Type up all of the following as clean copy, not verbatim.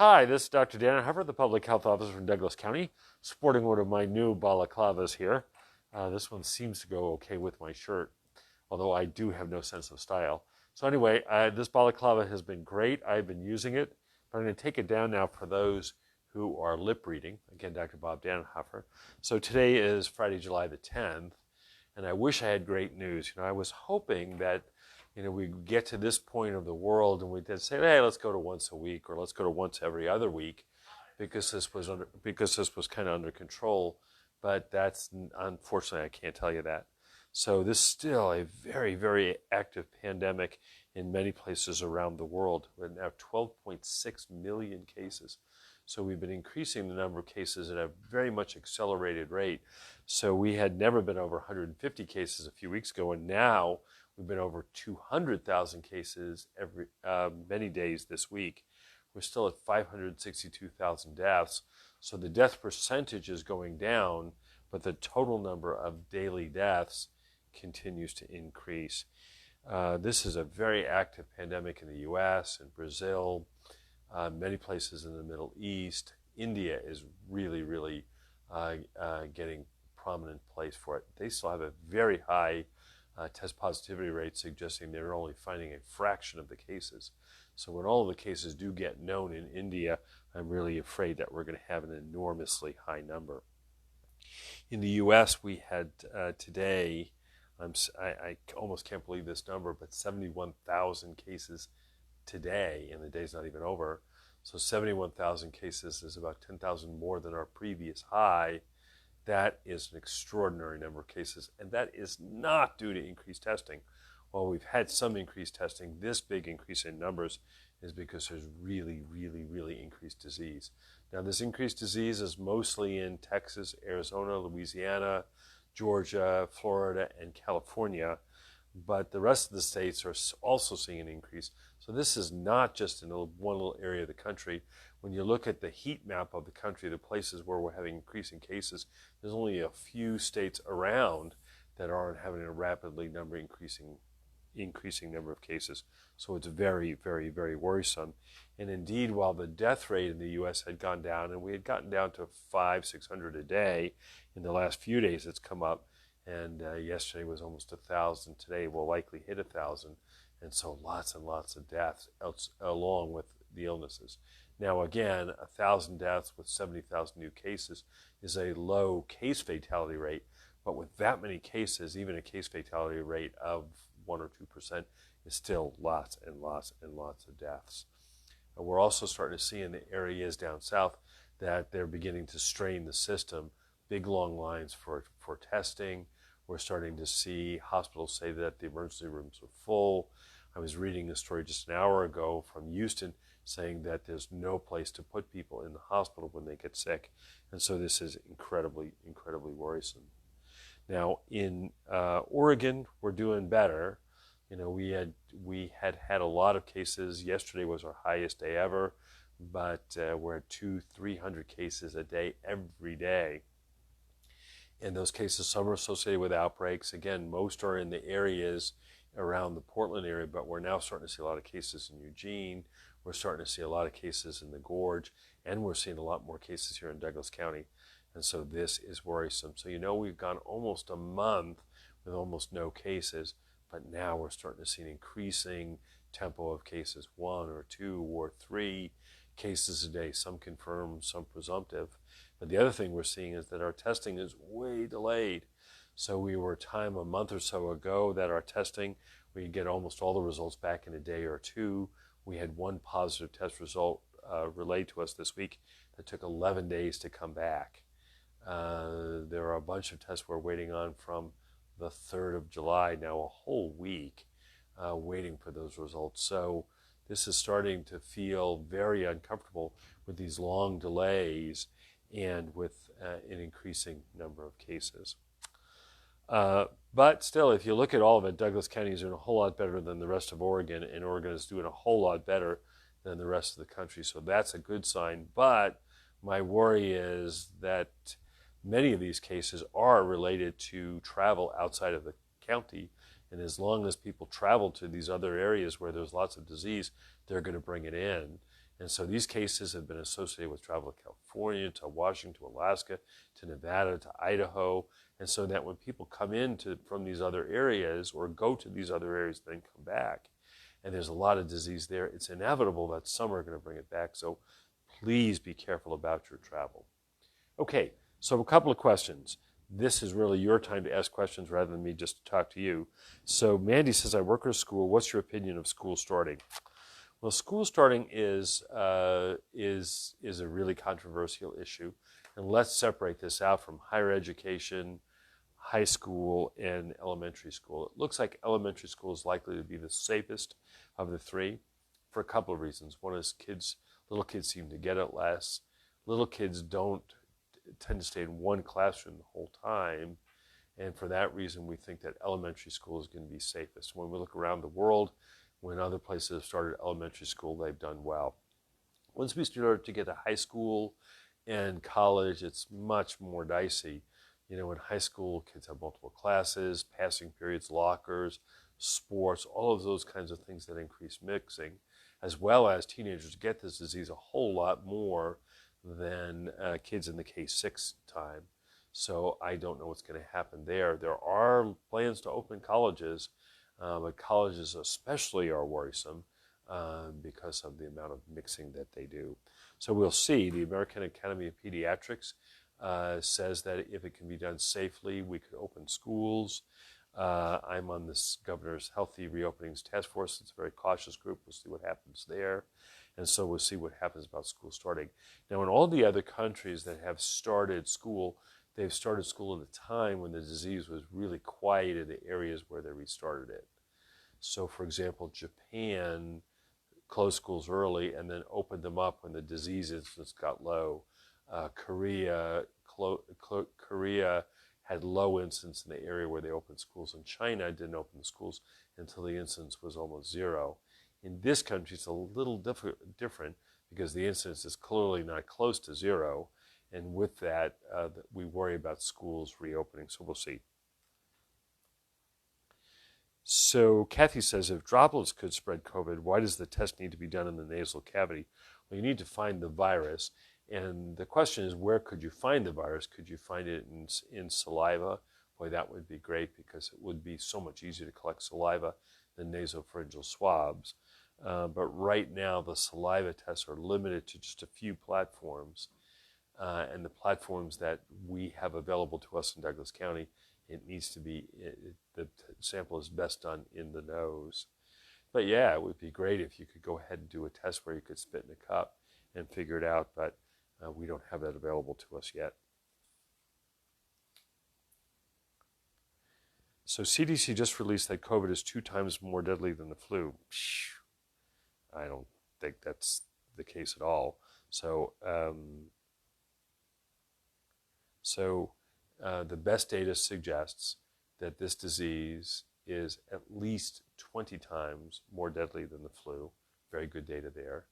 Hi, this is Dr. Dannenhoffer, the Public Health Officer from Douglas County, sporting one of my new balaclavas here. This one seems to go okay with my shirt, although I do have no sense of style. So anyway, this balaclava has been great. I've been using it, but I'm going to take it down now for those who are lip reading. Again, Dr. Bob Dannenhoffer. So today is Friday, July the 10th, and I wish I had great news. I was hoping that we get to this point of the world and we did say, hey, let's go to once a week or let's go to once every other week because this was kind of under control. But that's, unfortunately, I can't tell you that. So this is still a very, very active pandemic in many places around the world. We have 12.6 million cases. So we've been increasing the number of cases at a very much accelerated rate. So we had never been over 150 cases a few weeks ago, and now we've been over 200,000 cases many days this week. We're still at 562,000 deaths. So the death percentage is going down, but the total number of daily deaths continues to increase. This is a very active pandemic in the U.S. and Brazil, many places in the Middle East. India is really, really getting prominent place for it. They still have a very high test positivity rate, suggesting they're only finding a fraction of the cases. So when all of the cases do get known in India, I'm really afraid that we're going to have an enormously high number. In the U.S., we had today, I almost can't believe this number, but 71,000 cases today, and the day's not even over. So 71,000 cases is about 10,000 more than our previous high. That is an extraordinary number of cases, and that is not due to increased testing. While we've had some increased testing, this big increase in numbers is because there's really, really, really increased disease. Now, this increased disease is mostly in Texas, Arizona, Louisiana, Georgia, Florida, and California, but the rest of the states are also seeing an increase. So this is not just in one little area of the country. When you look at the heat map of the country, the places where we're having increasing cases, there's only a few states around that aren't having a rapidly increasing number of cases. So it's very, very, very worrisome. And indeed, while the death rate in the U.S. had gone down, and we had gotten down to 500-600 a day, in the last few days it's come up, and yesterday was almost 1,000. Today will likely hit 1,000. And so lots and lots of deaths along with the illnesses. Now again, 1,000 deaths with 70,000 new cases is a low case fatality rate, but with that many cases, even a case fatality rate of 1 or 2% is still lots and lots and lots of deaths. And we're also starting to see in the areas down south that they're beginning to strain the system, big long lines for testing. We're starting to see hospitals say that the emergency rooms are full. I was reading a story just an hour ago from Houston saying that there's no place to put people in the hospital when they get sick. And so this is incredibly, incredibly worrisome. Now in Oregon, we're doing better. We had a lot of cases. Yesterday was our highest day ever, but we're at 200-300 cases a day every day. And those cases, some are associated with outbreaks. Again, most are in the areas around the Portland area, but we're now starting to see a lot of cases in Eugene. We're starting to see a lot of cases in the Gorge, and we're seeing a lot more cases here in Douglas County. And so this is worrisome. So we've gone almost a month with almost no cases, but now we're starting to see an increasing tempo of cases, 1 or 2 or 3 cases a day, some confirmed, some presumptive. But the other thing we're seeing is that our testing is way delayed. So we were a month or so ago that our testing, we get almost all the results back in a day or two. We had one positive test result relayed to us this week that took 11 days to come back. There are a bunch of tests we're waiting on from the 3rd of July, now a whole week waiting for those results. So this is starting to feel very uncomfortable with these long delays and with an increasing number of cases. But still, if you look at all of it, Douglas County is doing a whole lot better than the rest of Oregon, and Oregon is doing a whole lot better than the rest of the country. So that's a good sign. But my worry is that many of these cases are related to travel outside of the county. And as long as people travel to these other areas where there's lots of disease, they're going to bring it in. And so these cases have been associated with travel to California, to Washington, to Alaska, to Nevada, to Idaho. And so that when people come in from these other areas or go to these other areas, then come back, and there's a lot of disease there, it's inevitable that some are going to bring it back. So please be careful about your travel. Okay, so a couple of questions. This is really your time to ask questions rather than me just to talk to you. So Mandy says, I work at a school. What's your opinion of school starting? Well, school starting is a really controversial issue. And let's separate this out from higher education, high school, and elementary school. It looks like elementary school is likely to be the safest of the three for a couple of reasons. One is little kids seem to get it less. Little kids don't tend to stay in one classroom the whole time. And for that reason, we think that elementary school is going to be safest. When we look around the world, when other places have started elementary school, they've done well. Once we start to get to high school and college, it's much more dicey. In high school, kids have multiple classes, passing periods, lockers, sports, all of those kinds of things that increase mixing, as well as teenagers get this disease a whole lot more than kids in the K-6 time. So I don't know what's going to happen there. There are plans to open colleges, but colleges especially are worrisome because of the amount of mixing that they do. So we'll see. The American Academy of Pediatrics says that if it can be done safely, we could open schools. I'm on this governor's Healthy Reopenings Task Force. It's a very cautious group. We'll see what happens there. And so we'll see what happens about school starting. Now, in all the other countries that have started school, they've started school at a time when the disease was really quiet in the areas where they restarted it. So, for example, Japan closed schools early and then opened them up when the disease incidence got low. Korea had low incidence in the area where they opened schools, and China didn't open the schools until the incidence was almost zero. In this country, it's a little different because the incidence is clearly not close to zero, and with that, we worry about schools reopening, so we'll see. So Kathy says, if droplets could spread COVID, why does the test need to be done in the nasal cavity? Well, you need to find the virus, and the question is, where could you find the virus? Could you find it in saliva? Boy, that would be great because it would be so much easier to collect saliva than nasopharyngeal swabs. But right now, the saliva tests are limited to just a few platforms. And the platforms that we have available to us in Douglas County, it needs to be, the sample is best done in the nose. But yeah, it would be great if you could go ahead and do a test where you could spit in a cup and figure it out, but we don't have that available to us yet. So CDC just released that COVID is 2 times more deadly than the flu. I don't think that's the case at all. So, the best data suggests that this disease is at least 20 times more deadly than the flu. Very good data there.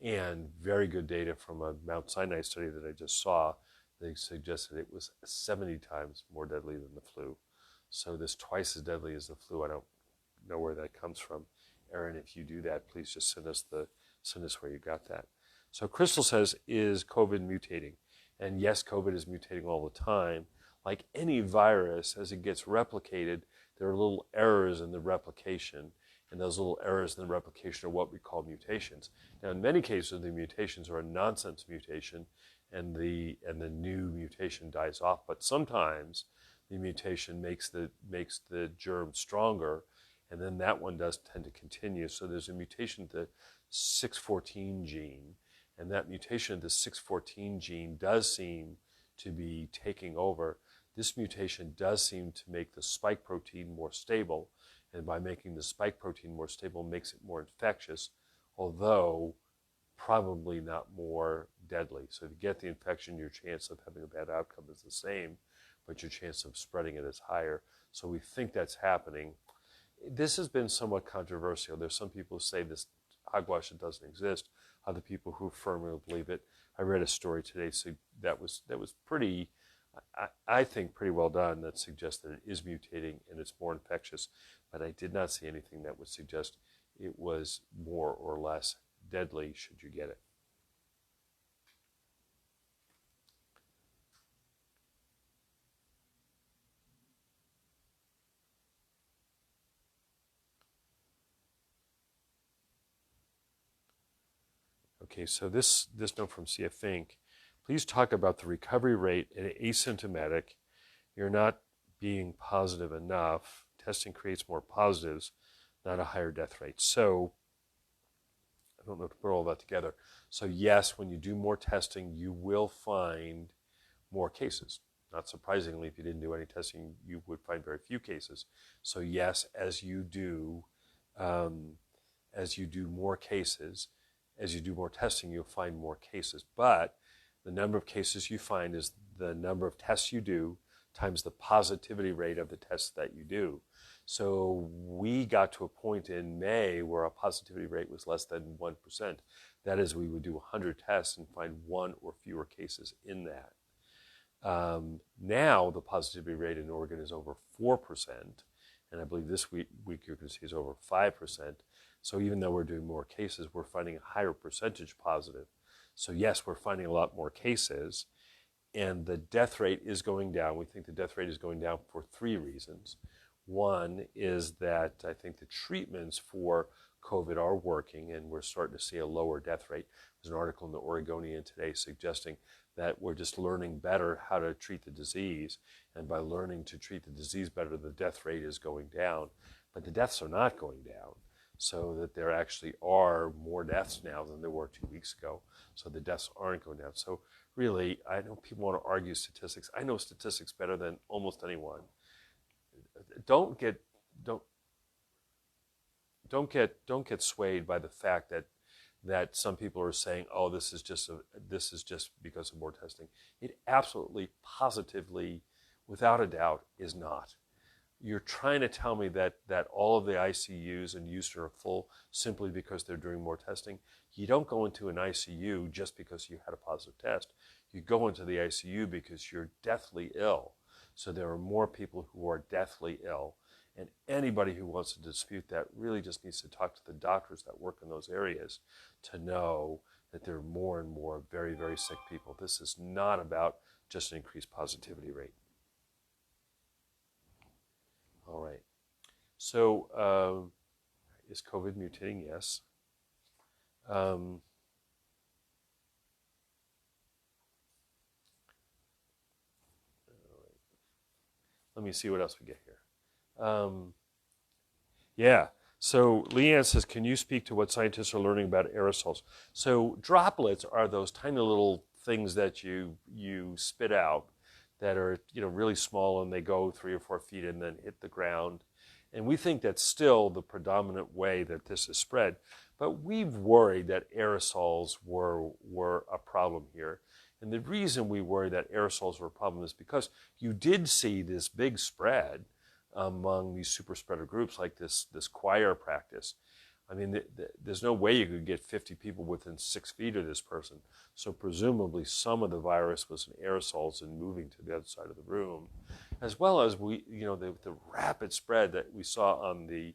And very good data from a Mount Sinai study that I just saw. They suggested it was 70 times more deadly than the flu. So this twice as deadly as the flu. I don't know where that comes from. Erin, if you do that, please just send us where you got that. So Crystal says, is COVID mutating? And yes, COVID is mutating all the time. Like any virus, as it gets replicated, there are little errors in the replication, and those little errors in the replication are what we call mutations. Now, in many cases, the mutations are a nonsense mutation, and the new mutation dies off. But sometimes the mutation makes the germ stronger, and then that one does tend to continue. So there's a mutation to the 614 gene, and that mutation of the 614 gene does seem to be taking over. This mutation does seem to make the spike protein more stable, and by making the spike protein more stable makes it more infectious, although probably not more deadly. So if you get the infection, your chance of having a bad outcome is the same, but your chance of spreading it is higher. So we think that's happening. This has been somewhat controversial. There's some people who say this hogwash doesn't exist, other people who firmly believe it. I read a story today so that was pretty, I think, pretty well done, that suggests that it is mutating and it's more infectious, but I did not see anything that would suggest it was more or less deadly should you get it. Okay, so this note from CF Fink, please talk about the recovery rate in asymptomatic. You're not being positive enough. Testing creates more positives, not a higher death rate. So I don't know if to put all that together. So yes, when you do more testing, you will find more cases. Not surprisingly, if you didn't do any testing, you would find very few cases. So yes, as you do more cases, as you do more testing, you'll find more cases. But the number of cases you find is the number of tests you do times the positivity rate of the tests that you do. So we got to a point in May where our positivity rate was less than 1%. That is, we would do 100 tests and find one or fewer cases in that. Now the positivity rate in Oregon is over 4%, and I believe this week you're going to see is over 5%. So even though we're doing more cases, we're finding a higher percentage positive. So yes, we're finding a lot more cases, and the death rate is going down. We think the death rate is going down for 3 reasons. One is that I think the treatments for COVID are working, and we're starting to see a lower death rate. There's an article in the Oregonian today suggesting that we're just learning better how to treat the disease, and by learning to treat the disease better, the death rate is going down. But the deaths are not going down, so that there actually are more deaths now than there were 2 weeks ago. So the deaths aren't going down. So really, I know people want to argue statistics. I know statistics better than almost anyone. Don't get swayed by the fact that some people are saying, "Oh, this is just because of more testing." It absolutely, positively, without a doubt, is not. You're trying to tell me that all of the ICUs in Houston are full simply because they're doing more testing. You don't go into an ICU just because you had a positive test. You go into the ICU because you're deathly ill. So there are more people who are deathly ill. And anybody who wants to dispute that really just needs to talk to the doctors that work in those areas to know that there are more and more very, very sick people. This is not about just an increased positivity rate. All right. So is COVID mutating? Yes. Let me see what else we get here. Yeah. So Leanne says, can you speak to what scientists are learning about aerosols? So droplets are those tiny little things that you spit out that are really small, and they go 3 or 4 feet and then hit the ground. And we think that's still the predominant way that this is spread. But we've worried that aerosols were a problem here. And the reason we worry that aerosols were a problem is because you did see this big spread among these super spreader groups like this choir practice. I mean, there's no way you could get 50 people within 6 feet of this person. So presumably some of the virus was in aerosols and moving to the other side of the room, as well as the rapid spread that we saw on the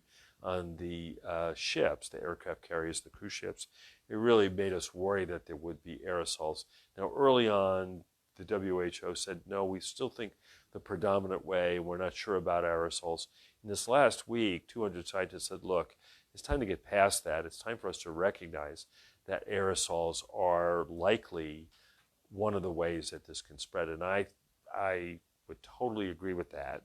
ships, the aircraft carriers, the cruise ships. It really made us worry that there would be aerosols. Now, early on, the WHO said, no, we still think the predominant way, we're not sure about aerosols. In this last week, 200 scientists said, look, it's time to get past that. It's time for us to recognize that aerosols are likely one of the ways that this can spread. And I would totally agree with that.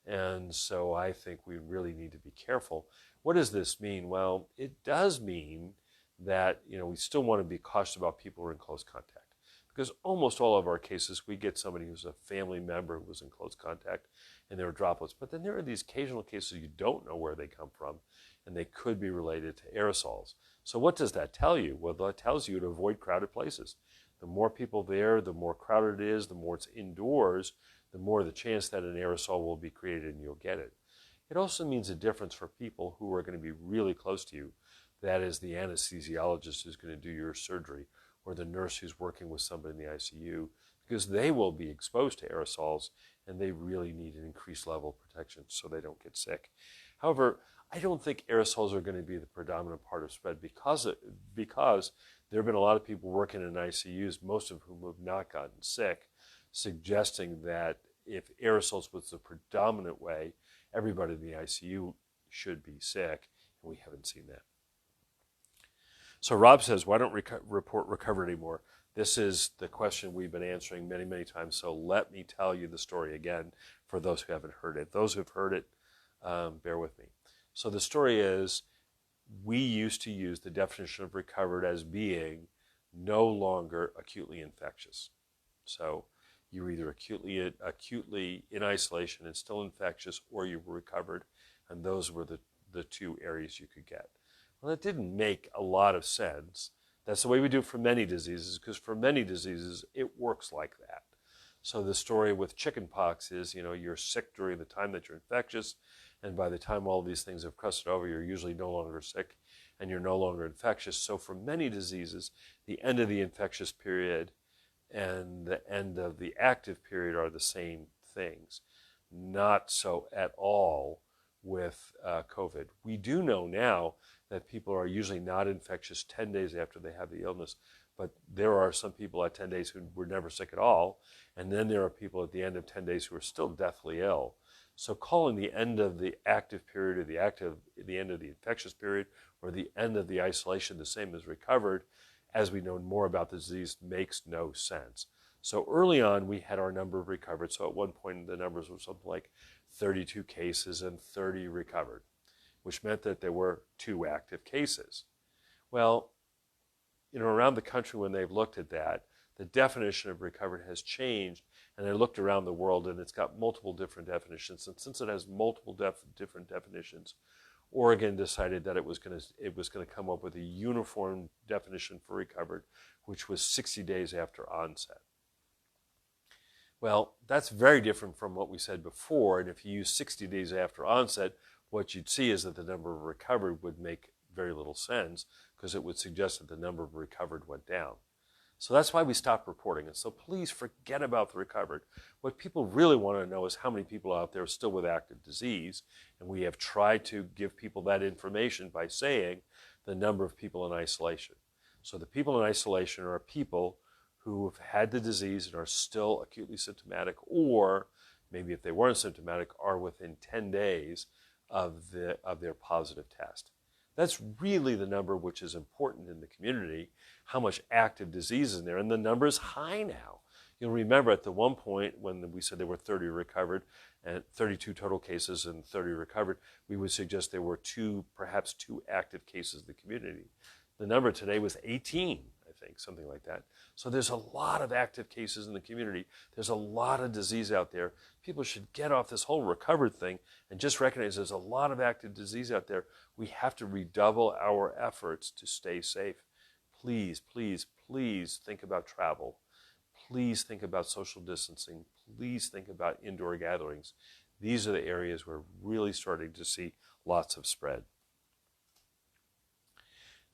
And so I think we really need to be careful. What does this mean? Well, it does mean that we still want to be cautious about people who are in close contact. Because almost all of our cases, we get somebody who's a family member who was in close contact and there are droplets. But then there are these occasional cases you don't know where they come from, and they could be related to aerosols. So what does that tell you? Well, that tells you to avoid crowded places. The more people there, the more crowded it is, the more it's indoors, the more the chance that an aerosol will be created and you'll get it. It also means a difference for people who are going to be really close to you. That is the anesthesiologist who's going to do your surgery, or the nurse who's working with somebody in the ICU, because they will be exposed to aerosols and they really need an increased level of protection so they don't get sick. However, I don't think aerosols are going to be the predominant part of spread because there have been a lot of people working in ICUs, most of whom have not gotten sick, suggesting that if aerosols was the predominant way, everybody in the ICU should be sick, and we haven't seen that. So Rob says, why don't report recovered anymore? This is the question we've been answering many, many times. So let me tell you the story again for those who haven't heard it. Those who've heard it, bear with me. So the story is, we used to use the definition of recovered as being no longer acutely infectious. So you're either acutely in isolation and still infectious, or you were recovered, and those were the two areas you could get. Well, that didn't make a lot of sense. That's the way we do it for many diseases, because for many diseases, it works like that. So the story with chickenpox is, you're sick during the time that you're infectious, and by the time all these things have crossed over, you're usually no longer sick, and you're no longer infectious. So for many diseases, the end of the infectious period and the end of the active period are the same things. Not so at all with COVID. We do know now that people are usually not infectious 10 days after they have the illness, but there are some people at 10 days who were never sick at all, and then there are people at the end of 10 days who are still deathly ill. So calling the end of the active period or the end of the infectious period or the end of the isolation the same as recovered, as we know more about the disease, makes no sense. So early on, we had our number of recovered. So at one point, the numbers were something like 32 cases and 30 recovered, which meant that there were 2 active cases. Well, around the country when they've looked at that, the definition of recovered has changed, and they looked around the world, and it's got multiple different definitions. And since it has multiple different definitions, Oregon decided that it was going to come up with a uniform definition for recovered, which was 60 days after onset. Well, that's very different from what we said before, and if you use 60 days after onset, what you'd see is that the number of recovered would make very little sense, because it would suggest that the number of recovered went down. So that's why we stopped reporting it. So please forget about the recovered. What people really want to know is how many people out there are still with active disease, and we have tried to give people that information by saying the number of people in isolation. So the people in isolation are people who have had the disease and are still acutely symptomatic, or maybe if they weren't symptomatic, are within 10 days of their positive test. That's really the number which is important in the community, how much active disease is in there, and the number is high now. You'll remember at the one point when we said there were 30 recovered and 32 total cases and 30 recovered, we would suggest there were perhaps two active cases in the community. The number today was 18, I think, something like that. So there's a lot of active cases in the community. There's a lot of disease out there. People should get off this whole recovered thing and just recognize there's a lot of active disease out there. We have to redouble our efforts to stay safe. Please, please, please think about travel. Please think about social distancing. Please think about indoor gatherings. These are the areas we're really starting to see lots of spread.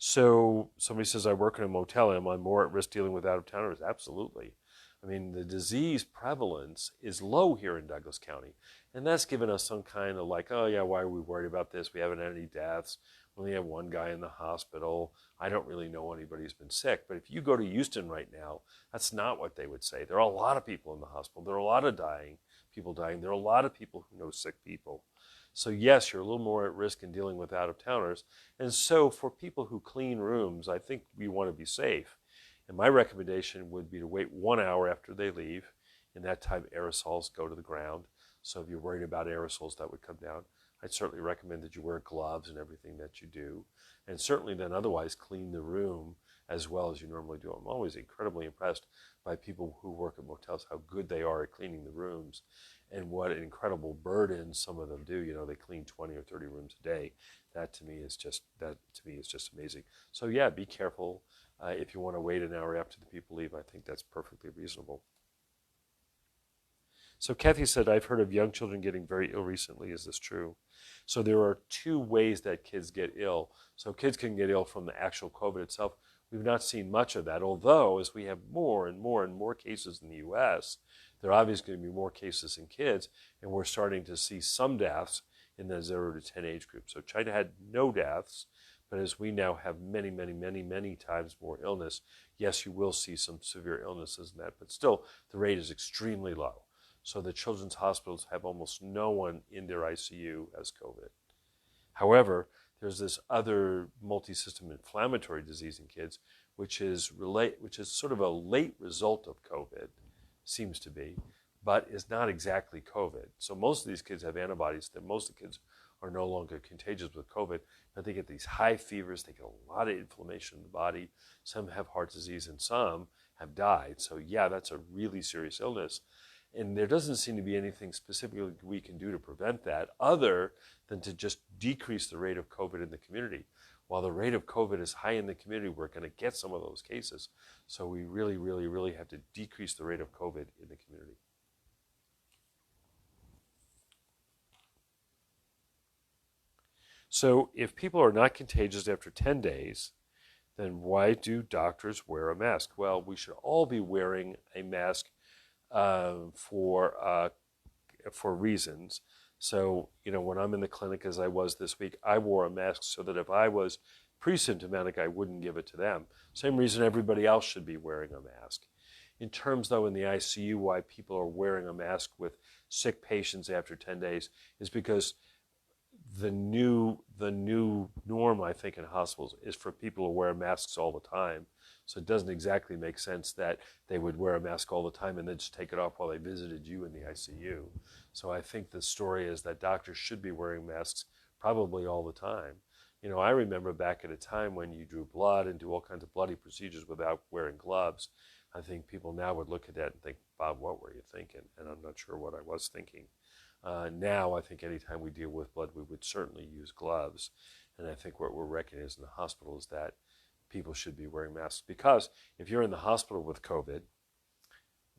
So somebody says, I work in a motel. Am I more at risk dealing with out-of-towners? Absolutely. I mean, the disease prevalence is low here in Douglas County. And that's given us some kind of like, oh yeah, why are we worried about this? We haven't had any deaths. We only have one guy in the hospital. I don't really know anybody who's been sick. But if you go to Houston right now, that's not what they would say. There are a lot of people in the hospital. There are a lot of people dying. There are a lot of people who know sick people. So yes, you're a little more at risk in dealing with out-of-towners. And so for people who clean rooms, I think we want to be safe. And my recommendation would be to wait 1 hour after they leave. In that time, aerosols go to the ground. So if you're worried about aerosols, that would come down. I'd certainly recommend that you wear gloves and everything that you do. And certainly then otherwise clean the room as well as you normally do. I'm always incredibly impressed by people who work at motels, how good they are at cleaning the rooms and what an incredible burden some of them do. You know, they clean 20 or 30 rooms a day. That to me is just amazing. So yeah, be careful. If you want to wait an hour after the people leave, I think that's perfectly reasonable. So Kathy said, I've heard of young children getting very ill recently. Is this true? So there are two ways that kids get ill. So kids can get ill from the actual COVID itself. We've not seen much of that, although as we have more and more and more cases in the U.S., there are obviously going to be more cases in kids, and we're starting to see some deaths in the 0 to 10 age group. So China had no deaths, but as we now have many, many, many, many times more illness, yes, you will see some severe illnesses in that, but still the rate is extremely low. So the children's hospitals have almost no one in their ICU as COVID. However, there's this other multi-system inflammatory disease in kids, which is sort of a late result of COVID, seems to be, but is not exactly COVID. So most of these kids have antibodies that most of the kids are no longer contagious with COVID, but they get these high fevers, they get a lot of inflammation in the body, some have heart disease and some have died. So yeah, that's a really serious illness. And there doesn't seem to be anything specifically we can do to prevent that other than to just decrease the rate of COVID in the community. While the rate of COVID is high in the community, we're going to get some of those cases. So we really, really, really have to decrease the rate of COVID in the community. So if people are not contagious after 10 days, then why do doctors wear a mask? Well, we should all be wearing a mask for reasons. So, when I'm in the clinic, as I was this week, I wore a mask so that if I was pre-symptomatic, I wouldn't give it to them. Same reason everybody else should be wearing a mask. In terms, though, in the ICU, why people are wearing a mask with sick patients after 10 days is because the new norm, I think, in hospitals is for people to wear masks all the time. So it doesn't exactly make sense that they would wear a mask all the time and then just take it off while they visited you in the ICU. So I think the story is that doctors should be wearing masks probably all the time. I remember back at a time when you drew blood and do all kinds of bloody procedures without wearing gloves. I think people now would look at that and think, Bob, what were you thinking? And I'm not sure what I was thinking. Now, I think anytime we deal with blood, we would certainly use gloves. And I think what we're recognizing in the hospital is that people should be wearing masks. Because if you're in the hospital with COVID,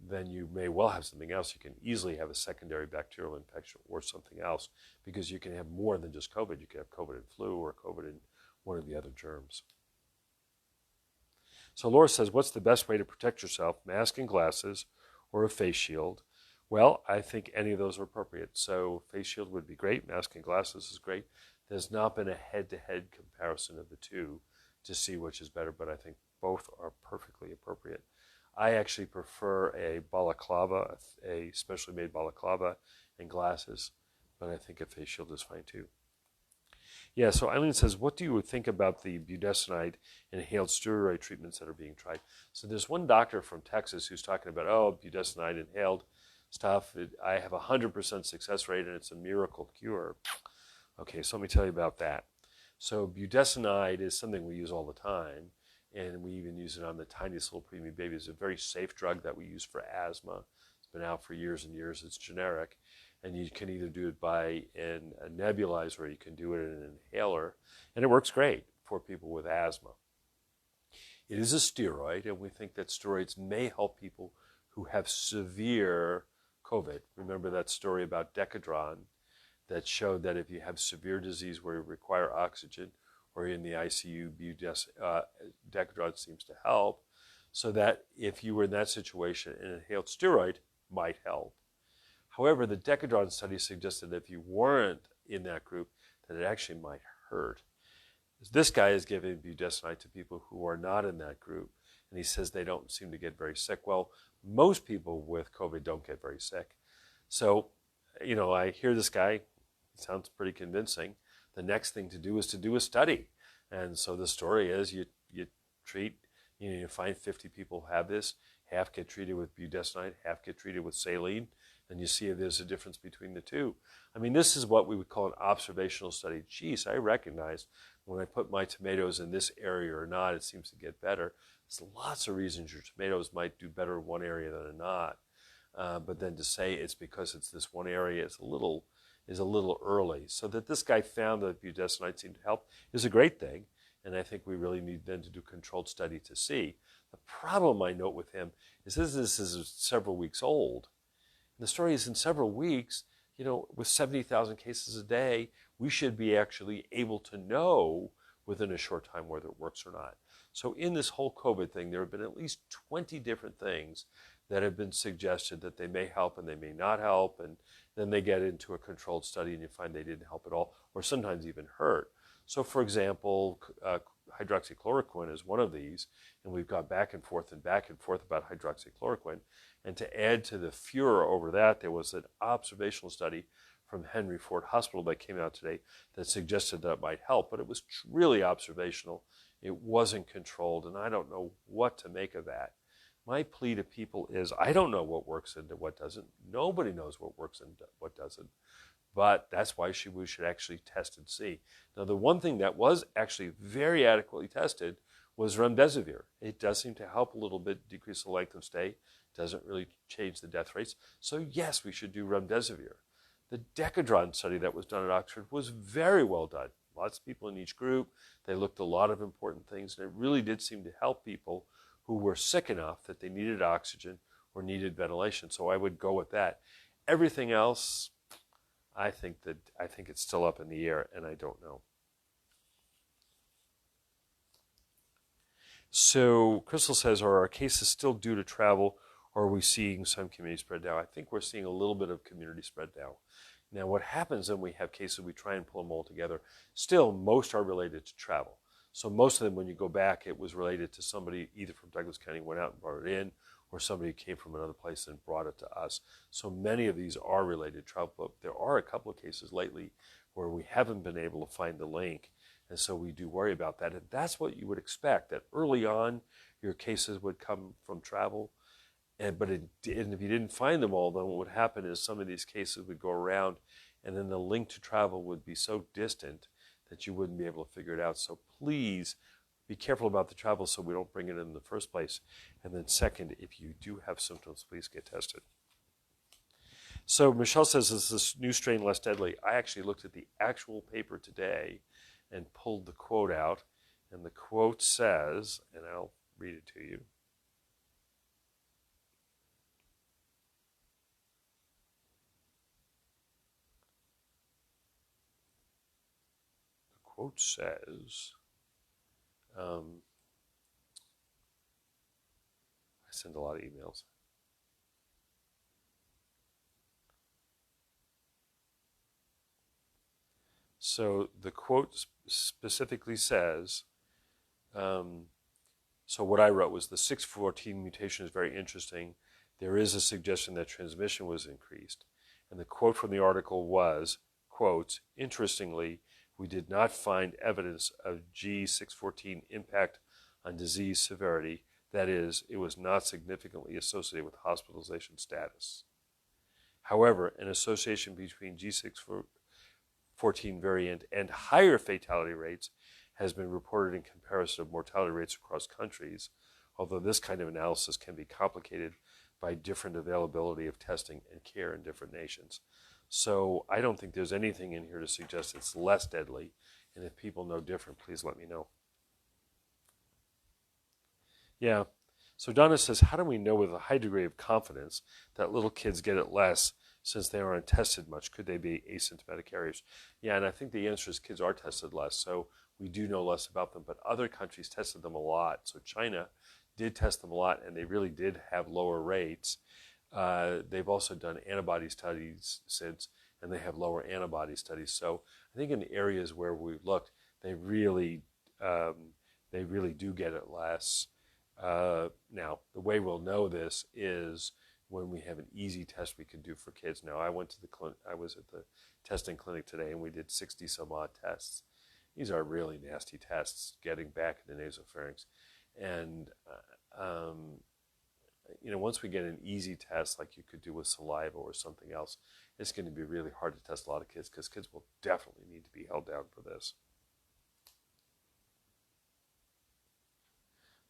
then you may well have something else. You can easily have a secondary bacterial infection or something else, because you can have more than just COVID. You can have COVID and flu or COVID and one of the other germs. So Laura says, what's the best way to protect yourself? Mask and glasses or a face shield? Well, I think any of those are appropriate. So face shield would be great. Mask and glasses is great. There's not been a head-to-head comparison of the two to see which is better, but I think both are perfectly appropriate. I actually prefer a balaclava, a specially made balaclava and glasses, but I think a face shield is fine too. Yeah, so Eileen says, what do you think about the budesonide inhaled steroid treatments that are being tried? So there's one doctor from Texas who's talking about, budesonide inhaled stuff. I have 100% success rate and it's a miracle cure. Okay, so let me tell you about that. So budesonide is something we use all the time, and we even use it on the tiniest little preemie baby. It's a very safe drug that we use for asthma. It's been out for years and years. It's generic, and you can either do it by a nebulizer or you can do it in an inhaler, and it works great for people with asthma. It is a steroid, and we think that steroids may help people who have severe COVID. Remember that story about Decadron that showed that if you have severe disease where you require oxygen or you're in the ICU, Decadron seems to help. So that if you were in that situation, an inhaled steroid might help. However, the Decadron study suggested that if you weren't in that group, that it actually might hurt. This guy is giving budesonide to people who are not in that group, and he says they don't seem to get very sick. Well, most people with COVID don't get very sick. So, I hear this guy, it sounds pretty convincing. The next thing to do is to do a study. And so the story is you treat, you find 50 people have this, half get treated with budesonide, half get treated with saline, and you see if there's a difference between the two. I mean, this is what we would call an observational study. Geez, I recognize when I put my tomatoes in this area or not, it seems to get better. There's lots of reasons your tomatoes might do better in one area than not. But then to say it's because it's this one area is a little early. So that this guy found that budesonide seemed to help is a great thing. And I think we really need then to do a controlled study to see. The problem I note with him is this is several weeks old. And the story is in several weeks, with 70,000 cases a day, we should be actually able to know within a short time whether it works or not. So in this whole COVID thing, there have been at least 20 different things that have been suggested that they may help and they may not help, and then they get into a controlled study and you find they didn't help at all, or sometimes even hurt. So for example, hydroxychloroquine is one of these, and we've gone back and forth about hydroxychloroquine. And to add to the furor over that, there was an observational study from Henry Ford Hospital that came out today that suggested that might help, but it was really observational. It wasn't controlled, and I don't know what to make of that. My plea to people is, I don't know what works and what doesn't. Nobody knows what works and what doesn't. But that's why we should actually test and see. Now, the one thing that was actually very adequately tested was remdesivir. It does seem to help a little bit, decrease the length of stay. Doesn't really change the death rates. So yes, we should do remdesivir. The Decadron study that was done at Oxford was very well done. Lots of people in each group. They looked at a lot of important things, and it really did seem to help people who were sick enough that they needed oxygen or needed ventilation. So I would go with that. Everything else, I think it's still up in the air, and I don't know. So Crystal says, are our cases still due to travel, or are we seeing some community spread now? I think we're seeing a little bit of community spread now. Now, what happens when we have cases, we try and pull them all together. Still, most are related to travel. So most of them, when you go back, it was related to somebody either from Douglas County went out and brought it in, or somebody came from another place and brought it to us. So many of these are related to travel, but there are a couple of cases lately where we haven't been able to find the link. And so we do worry about that. And that's what you would expect, that early on, your cases would come from travel. But if you didn't find them all, then what would happen is some of these cases would go around, and then the link to travel would be so distant that you wouldn't be able to figure it out. So please be careful about the travel so we don't bring it in the first place. And then second, if you do have symptoms, please get tested. So Michelle says, is this new strain less deadly? I actually looked at the actual paper today and pulled the quote out. And the quote says, and I'll read it to you. The quote says, I send a lot of emails. So the quote specifically says, so what I wrote was the 614 mutation is very interesting. There is a suggestion that transmission was increased. And the quote from the article was, quote, interestingly, we did not find evidence of G614 impact on disease severity. That is, it was not significantly associated with hospitalization status. However, an association between G614 variant and higher fatality rates has been reported in comparison of mortality rates across countries, although this kind of analysis can be complicated by different availability of testing and care in different nations. So I don't think there's anything in here to suggest it's less deadly, and if people know different, please let me know. Yeah, so Donna says, how do we know with a high degree of confidence that little kids get it less since they aren't tested much? Could they be asymptomatic carriers? Yeah, and I think the answer is kids are tested less, so we do know less about them, but other countries tested them a lot. So China did test them a lot, and they really did have lower rates. They've also done antibody studies since, and they have lower antibody studies. So I think in the areas where we've looked, they really do get it less. Now, the way we'll know this is when we have an easy test we can do for kids. Now, I was at the testing clinic today, and we did 60 some odd tests. These are really nasty tests, getting back in the nasopharynx. And, once we get an easy test like you could do with saliva or something else, it's going to be really hard to test a lot of kids because kids will definitely need to be held down for this.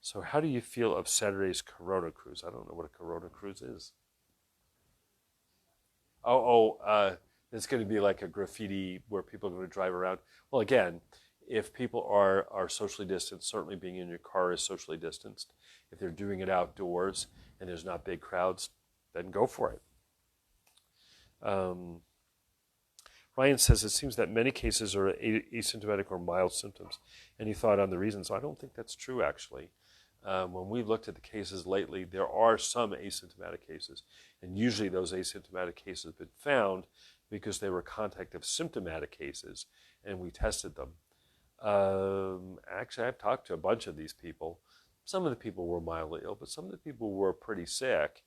So how do you feel of Saturday's Corona cruise? I don't know what a Corona cruise is. It's going to be like a graffiti where people are going to drive around. Well, again, if people are socially distanced, certainly being in your car is socially distanced. If they're doing it outdoors and there's not big crowds, then go for it. Ryan says, it seems that many cases are asymptomatic or mild symptoms. Any thought on the reasons? I don't think that's true, actually. When we looked at the cases lately, there are some asymptomatic cases. And usually those asymptomatic cases have been found because they were contact of symptomatic cases, and we tested them. Actually, I've talked to a bunch of these people. Some of the people were mildly ill, but some of the people were pretty sick.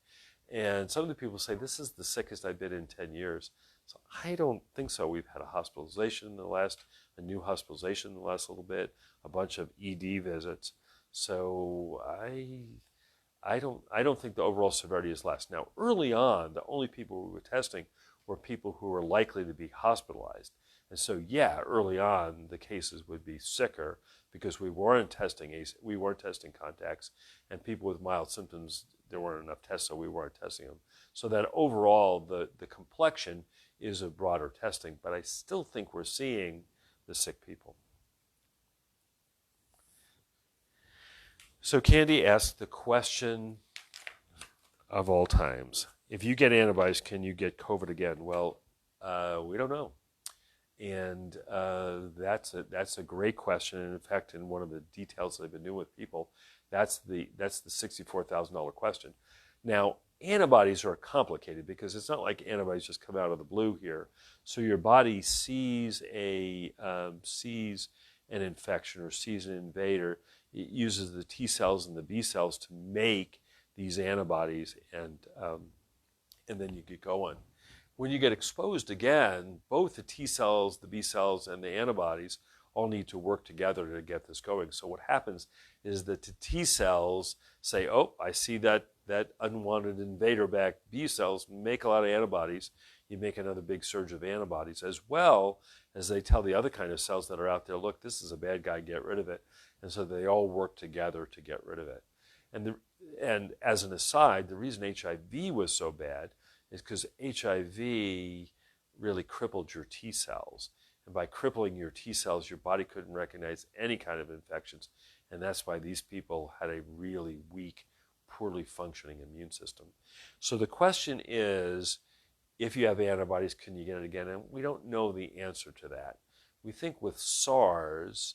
And some of the people say, this is the sickest I've been in 10 years. So I don't think so. We've had a new hospitalization in the last little bit, a bunch of ED visits. So I don't think the overall severity is less. Now, early on, the only people we were testing were people who were likely to be hospitalized. And so, yeah, early on, the cases would be sicker because we weren't testing contacts, and people with mild symptoms, there weren't enough tests, so we weren't testing them. So that overall, the complexion is a broader testing, but I still think we're seeing the sick people. So Candy asked the question of all times. If you get antibodies, can you get COVID again? Well, we don't know. And that's a great question. And in fact, in one of the details that I've been doing with people, that's the $64,000 question. Now, antibodies are complicated because it's not like antibodies just come out of the blue here. So your body sees an infection or sees an invader. It uses the T cells and the B cells to make these antibodies, and then you get going. When you get exposed again, both the T cells, the B cells, and the antibodies all need to work together to get this going. So what happens is that the T cells say, oh, I see that unwanted invader back. B cells make a lot of antibodies. You make another big surge of antibodies, as well as they tell the other kind of cells that are out there, look, this is a bad guy, get rid of it. And so they all work together to get rid of it. And as an aside, the reason HIV was so bad is because HIV really crippled your T cells. And by crippling your T cells, your body couldn't recognize any kind of infections. And that's why these people had a really weak, poorly functioning immune system. So the question is, if you have antibodies, can you get it again? And we don't know the answer to that. We think with SARS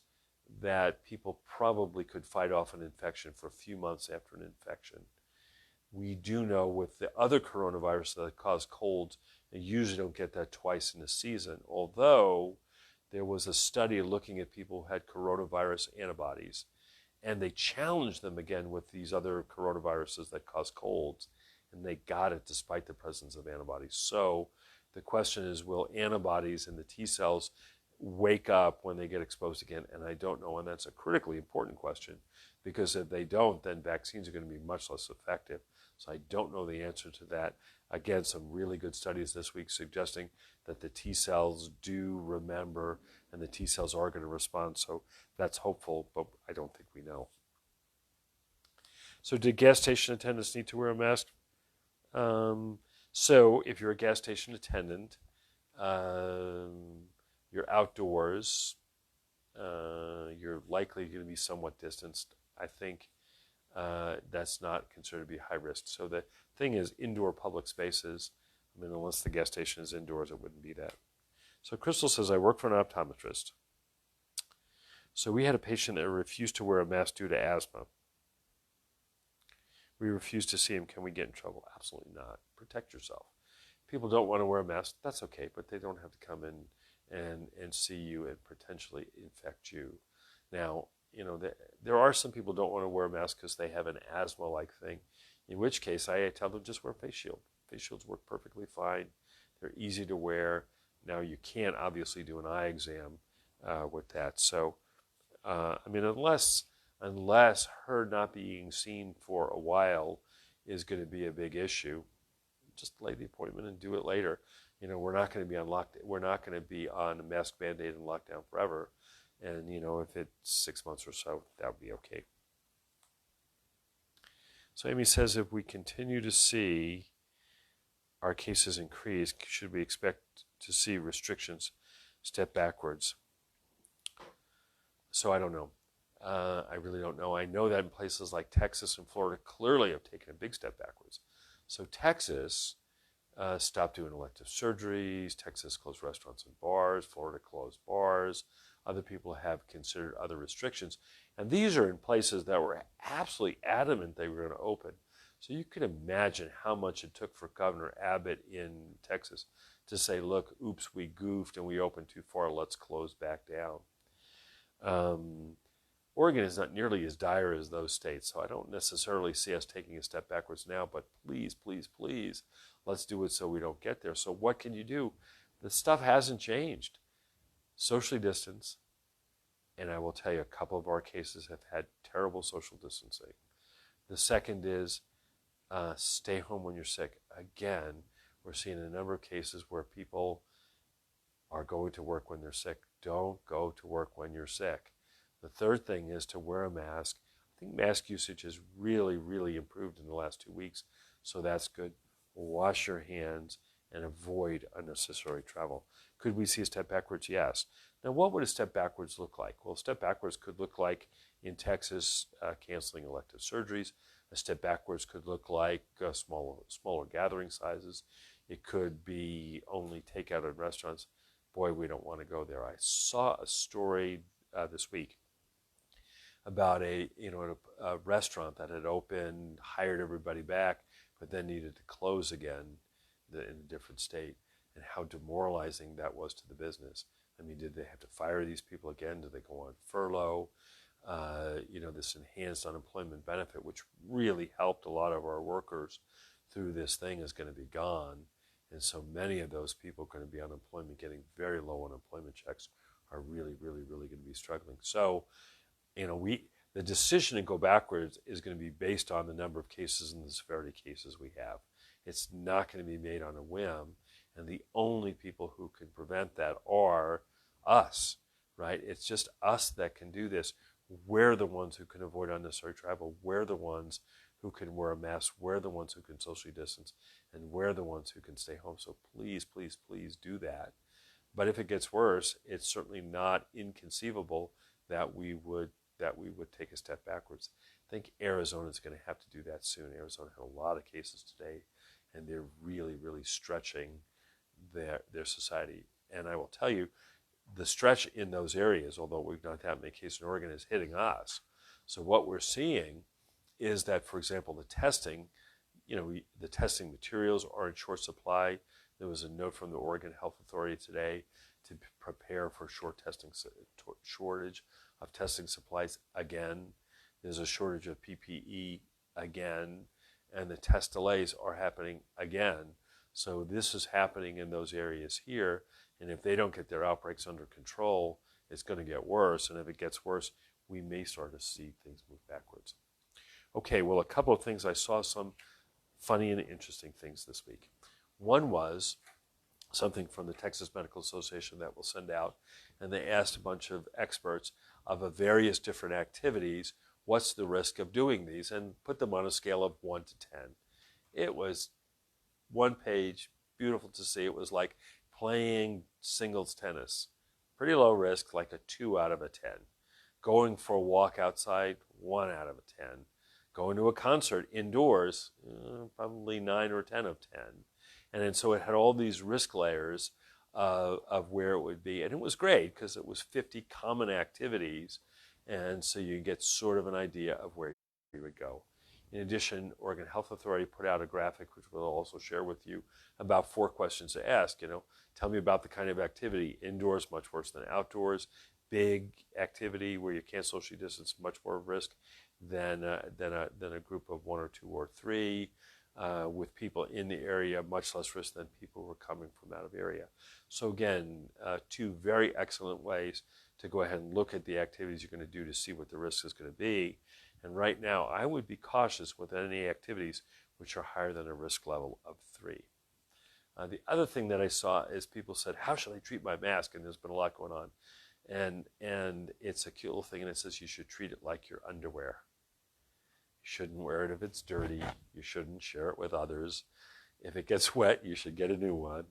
that people probably could fight off an infection for a few months after an infection. We do know with the other coronaviruses that cause colds, you usually don't get that twice in a season, although there was a study looking at people who had coronavirus antibodies, and they challenged them again with these other coronaviruses that cause colds, and they got it despite the presence of antibodies. So the question is, will antibodies in the T cells wake up when they get exposed again? And I don't know, and that's a critically important question, because if they don't, then vaccines are going to be much less effective. So I don't know the answer to that. Again, some really good studies this week suggesting that the T cells do remember and the T cells are going to respond. So that's hopeful, but I don't think we know. So did gas station attendants need to wear a mask? So if you're a gas station attendant, you're outdoors, you're likely going to be somewhat distanced. I think that's not considered to be high risk. So the thing is, indoor public spaces, I mean, unless the gas station is indoors, it wouldn't be that. So Crystal says, I work for an optometrist. So we had a patient that refused to wear a mask due to asthma. We refused to see him. Can we get in trouble? Absolutely not. Protect yourself. People don't want to wear a mask. That's okay, but they don't have to come in and see you and potentially infect you. Now, you know, there are some people who don't want to wear a mask because they have an asthma-like thing, in which case I tell them just wear a face shield. Face shields work perfectly fine. They're easy to wear. Now, you can't obviously do an eye exam with that. So, I mean, unless her not being seen for a while is going to be a big issue, just delay the appointment and do it later. You know, we're not going to be on we're not going to be on a mask mandate and lockdown forever. And, you know, if it's 6 months or so, that would be okay. So Amy says, if we continue to see our cases increase, should we expect to see restrictions step backwards? So I don't know. I really don't know. I know that in places like Texas and Florida clearly have taken a big step backwards. So Texas stopped doing elective surgeries. Texas closed restaurants and bars. Florida closed bars. Other people have considered other restrictions. And these are in places that were absolutely adamant they were going to open. So you can imagine how much it took for Governor Abbott in Texas to say, look, oops, we goofed and we opened too far. Let's close back down. Oregon is not nearly as dire as those states, so I don't necessarily see us taking a step backwards now, but please, please, please, let's do it so we don't get there. So what can you do? The stuff hasn't changed. Socially distance, and I will tell you, a couple of our cases have had terrible social distancing. The second is stay home when you're sick. Again, we're seeing a number of cases where people are going to work when they're sick. Don't go to work when you're sick. The third thing is to wear a mask. I think mask usage has really, really improved in the last 2 weeks, so that's good. Wash your hands and avoid unnecessary travel. Could we see a step backwards? Yes. Now, what would a step backwards look like? Well, a step backwards could look like in Texas canceling elective surgeries. A step backwards could look like smaller gathering sizes. It could be only takeout at restaurants. Boy, we don't want to go there. I saw a story this week about a restaurant that had opened, hired everybody back, but then needed to close again in a different state, and how demoralizing that was to the business. I mean, did they have to fire these people again? Did they go on furlough? This enhanced unemployment benefit, which really helped a lot of our workers through this thing, is going to be gone. And so many of those people going to be unemployment, getting very low unemployment checks, are really, really, really going to be struggling. So, the decision to go backwards is going to be based on the number of cases and the severity of cases we have. It's not going to be made on a whim. And the only people who can prevent that are us, right? It's just us that can do this. We're the ones who can avoid unnecessary travel. We're the ones who can wear a mask. We're the ones who can socially distance. And we're the ones who can stay home. So please, please, please do that. But if it gets worse, it's certainly not inconceivable that we would take a step backwards. I think Arizona is going to have to do that soon. Arizona had a lot of cases today, and they're really, really stretching their society. And I will tell you, the stretch in those areas, although we've not that many cases in Oregon, is hitting us. So what we're seeing is that, for example, the testing materials are in short supply. There was a note from the Oregon Health Authority today to prepare for shortage of testing supplies again. There's a shortage of PPE again, and the test delays are happening again. So this is happening in those areas here, and if they don't get their outbreaks under control, it's going to get worse, and if it gets worse, we may start to see things move backwards. Okay, well, a couple of things. I saw some funny and interesting things this week. One was something from the Texas Medical Association that we'll send out, and they asked a bunch of experts of various different activities, what's the risk of doing these, and put them on a scale of 1 to 10. It was one page, beautiful to see. It was like playing singles tennis. Pretty low risk, like a 2 out of a 10. Going for a walk outside, 1 out of a 10. Going to a concert indoors, probably 9 or 10 of 10. And so it had all these risk layers of where it would be. And it was great because it was 50 common activities. And so you get sort of an idea of where you would go. In addition, Oregon Health Authority put out a graphic, which we'll also share with you, about 4 questions to ask. Tell me about the kind of activity. Indoors, much worse than outdoors. Big activity where you can't socially distance, much more risk than a group of 1 or 2 or 3. With people in the area, much less risk than people who are coming from out of area. So again, 2 very excellent ways to go ahead and look at the activities you're going to do to see what the risk is going to be. And right now, I would be cautious with any activities which are higher than a risk level of 3. The other thing that I saw is people said, how should I treat my mask? And there's been a lot going on. And it's a cute little thing, and it says you should treat it like your underwear. You shouldn't wear it if it's dirty. You shouldn't share it with others. If it gets wet, you should get a new one.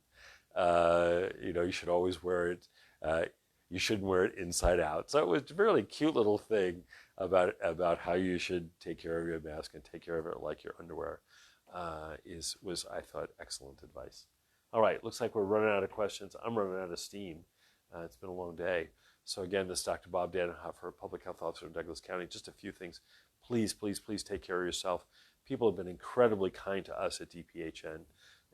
You should always wear it. You shouldn't wear it inside out. So it was a really cute little thing about how you should take care of your mask and take care of it like your underwear. Was, I thought, excellent advice. All right, looks like we're running out of questions. I'm running out of steam. It's been a long day. So again, this is Dr. Bob Dannenhoffer, Public Health Officer in Douglas County. Just a few things. Please, please, please take care of yourself. People have been incredibly kind to us at DPHN,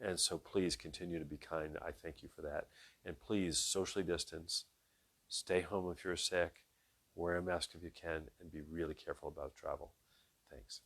and so please continue to be kind. I thank you for that. And please socially distance, stay home if you're sick, wear a mask if you can, and be really careful about travel. Thanks.